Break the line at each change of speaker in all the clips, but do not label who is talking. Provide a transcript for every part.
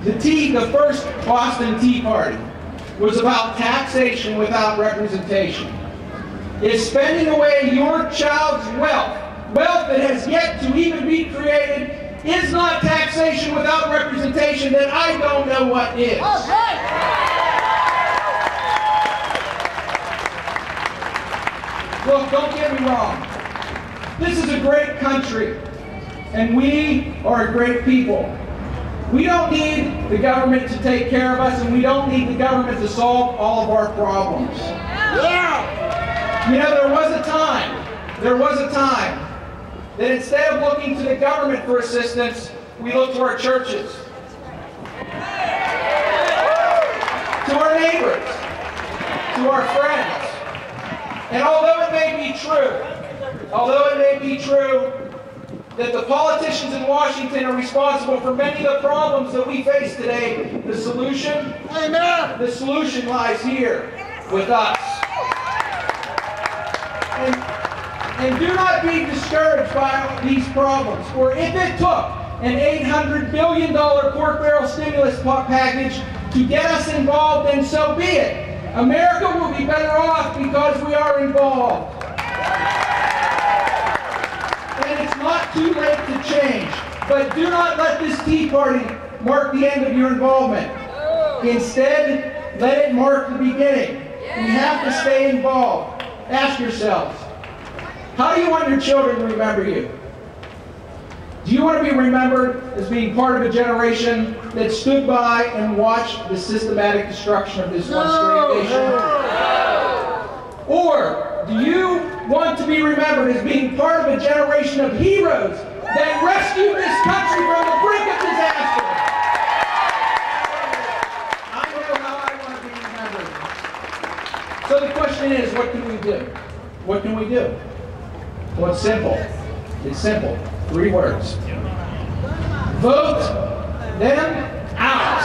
The first Boston Tea Party was about taxation without representation. It's spending away your child's wealth that has yet to even be created, is not taxation without representation, then I don't know what is. Look, don't get me wrong. This is a great country, and we are a great people. We don't need the government to take care of us, and we don't need the government to solve all of our problems. Yeah. You know, there was a time that instead of looking to the government for assistance, we looked to our churches, to our neighbors, to our friends. And although it may be true that the politicians in Washington are responsible for many of the problems that we face today, the solution lies here with us. And do not be discouraged by these problems, for if it took an $800 billion pork barrel stimulus package to get us involved, then so be it. America will be better off because we are involved. And it's not too late to change. But do not let this Tea Party mark the end of your involvement. Instead, let it mark the beginning. We have to stay involved. Ask yourselves, how do you want your children to remember you? Do you want to be remembered as being part of a generation that stood by and watched the systematic destruction of this once great nation? Or do you want to be remembered as being part of a generation of heroes that rescued this country from the brink of disaster? I know how I want to be remembered. So the question is, what can we do? What can we do? Well, it's simple. It's simple. 3 words. Vote them out.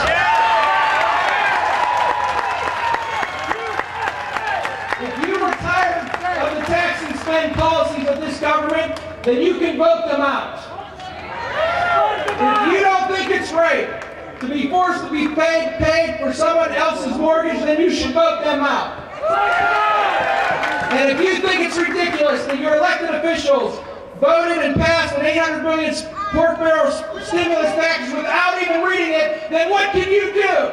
If you are tired of the tax and spend policies of this government, then you can vote them out. If you don't think it's right to be forced to be paid for someone else's mortgage, then you should vote them out. And if you think it's ridiculous that your elected officials voted and passed an $800 billion pork barrel stimulus package without even reading it, then what can you do?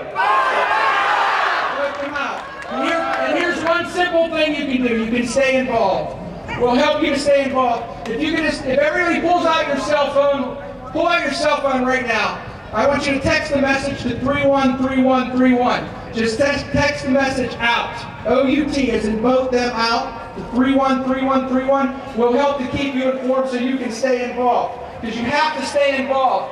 Vote them out. And here's one simple thing you can do. You can stay involved. We'll help you to stay involved. If everybody pulls out your cell phone, pull out your cell phone right now. I want you to text the message to 313131. Just text the message out. O-U-T, as in vote them out, to 313131. We'll help to keep you informed so you can stay involved. Because you have to stay involved.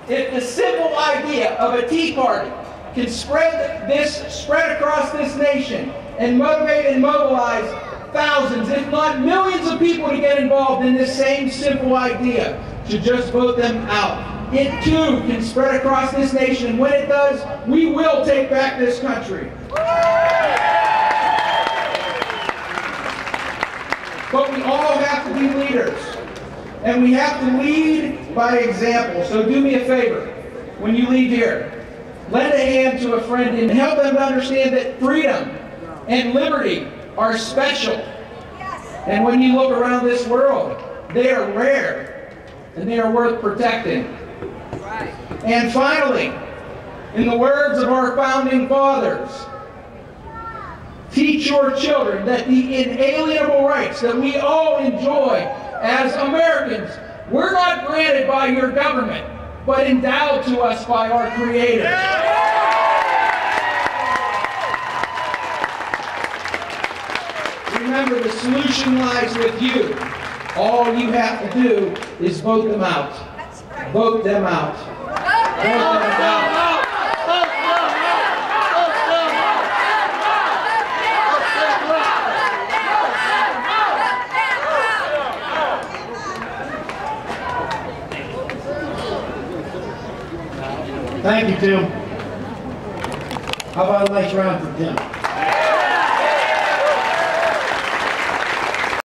If the simple idea of a Tea Party can spread across this nation and motivate and mobilize thousands, if not millions of people to get involved in this same simple idea, to just vote them out, it too can spread across this nation, and when it does, we will take back this country. But we all have to be leaders, and we have to lead by example. So do me a favor, when you leave here, lend a hand to a friend and help them to understand that freedom and liberty are special. And when you look around this world, they are rare, and they are worth protecting. And finally, in the words of our founding fathers, teach your children that the inalienable rights that we all enjoy as Americans were not granted by your government, but endowed to us by our Creator. Remember, the solution lies with you. All you have to do is vote them out. Vote them out. Vote them out.
Thank you, Tim. How about a nice round for Tim?